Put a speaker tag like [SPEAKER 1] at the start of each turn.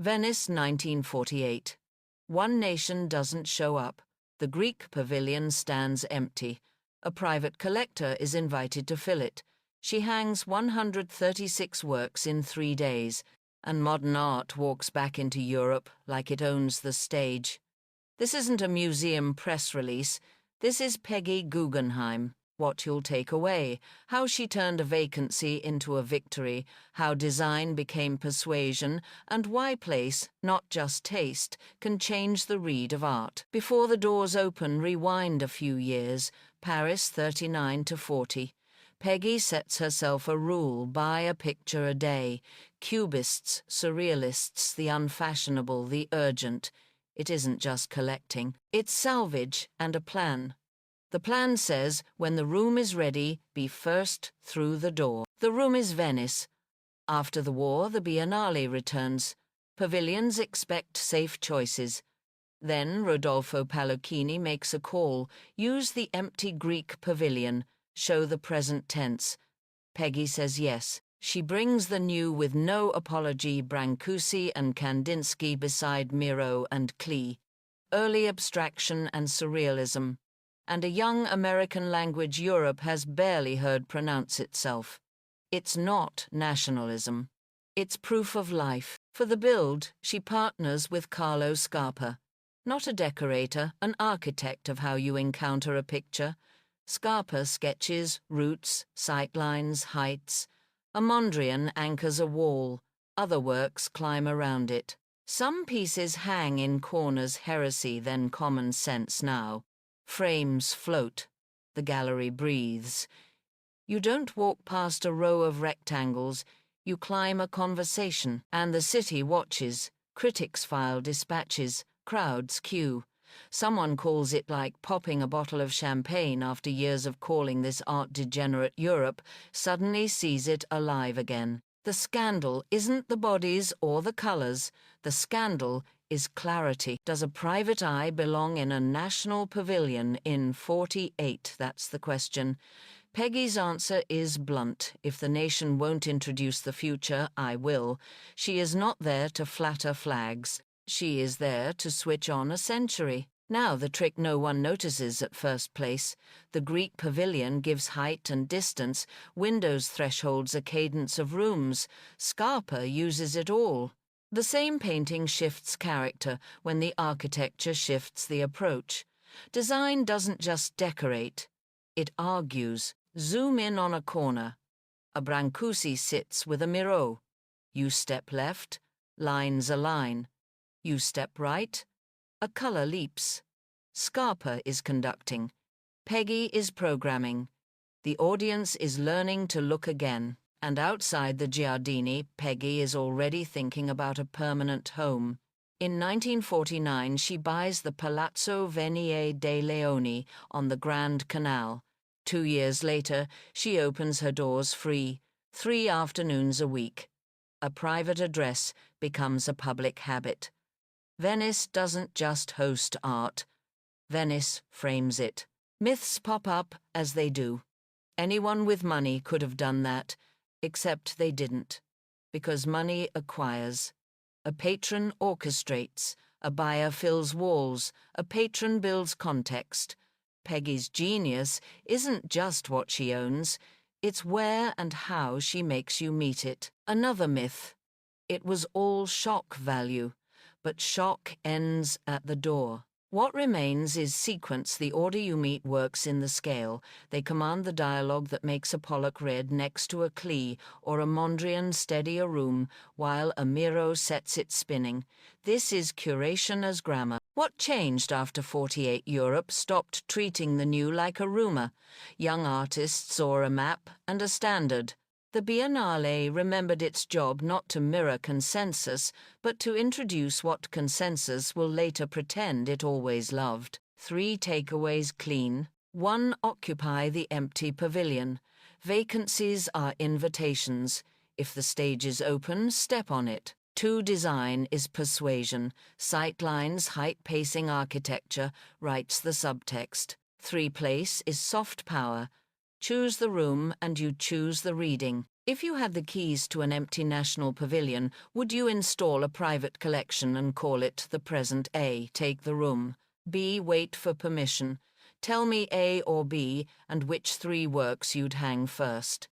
[SPEAKER 1] Venice, 1948. One nation doesn't show up. The Greek Pavilion stands empty. A private collector is invited to fill it. She hangs 136 works in 3 days, and modern art walks back into Europe like it owns the stage. This isn't a museum press release. This is Peggy Guggenheim. What you'll take away, how she turned a vacancy into a victory, how design became persuasion, and why place, not just taste, can change the read of art. Before the doors open, rewind a few years, Paris 39 to 40. Peggy sets herself a rule: buy a picture a day. Cubists, surrealists, the unfashionable, the urgent. It isn't just collecting. It's salvage and a plan. The plan says, when the room is ready, be first through the door. The room is Venice. After the war, the Biennale returns. Pavilions expect safe choices. Then Rodolfo Pallochini makes a call: use the empty Greek Pavilion, show the present tense. Peggy says yes. She brings the new with no apology: Brancusi and Kandinsky beside Miró and Klee. Early abstraction and surrealism. And a young American language Europe has barely heard pronounce itself. It's not nationalism. It's proof of life. For the build, she partners with Carlo Scarpa. Not a decorator, an architect of how you encounter a picture. Scarpa sketches routes, sightlines, heights. A Mondrian anchors a wall. Other works climb around it. Some pieces hang in corners, heresy then common sense now. Frames float. The gallery breathes. You don't walk past a row of rectangles. You climb a conversation, and the city watches. Critics file dispatches. Crowds queue. Someone calls it like popping a bottle of champagne after years of calling this art-degenerate Europe, suddenly sees it alive again. The scandal isn't the bodies or the colors. The scandal is clarity. Does a private eye belong in a national pavilion in 48? That's the question. Peggy's answer is blunt. If the nation won't introduce the future, I will. She is not there to flatter flags. She is there to switch on a century. Now the trick no one notices at first place. The Greek Pavilion gives height and distance. Windows thresholds a cadence of rooms. Scarpa uses it all. The same painting shifts character when the architecture shifts the approach. Design doesn't just decorate. It argues. Zoom in on a corner. A Brancusi sits with a Miró. You step left, lines align. You step right, a color leaps. Scarpa is conducting. Peggy is programming. The audience is learning to look again. And outside the Giardini, Peggy is already thinking about a permanent home. In 1949, she buys the Palazzo Venier dei Leoni on the Grand Canal. 2 years later, she opens her doors free, 3 afternoons a week. A private address becomes a public habit. Venice doesn't just host art. Venice frames it. Myths pop up as they do. Anyone with money could have done that, except they didn't. Because money acquires. A patron orchestrates. A buyer fills walls. A patron builds context. Peggy's genius isn't just what she owns. It's where and how she makes you meet it. Another myth. It was all shock value. But shock ends at the door. What remains is sequence. The order you meet works in the scale. They command the dialogue that makes a Pollock read next to a Klee, or a Mondrian steady a room, while a Miró sets it spinning. This is curation as grammar. What changed after 48? Europe stopped treating the new like a rumor. Young artists saw a map and a standard. The Biennale remembered its job not to mirror consensus, but to introduce what consensus will later pretend it always loved. 3 takeaways clean. 1. Occupy the empty pavilion. Vacancies are invitations. If the stage is open, step on it. 2. Design is persuasion. Sightlines, height-pacing architecture writes the subtext. 3. Place is soft power. Choose the room and you choose the reading. If you had the keys to an empty national pavilion, would you install a private collection and call it the present A, take the room, B, wait for permission? Tell me A or B and which 3 works you'd hang first.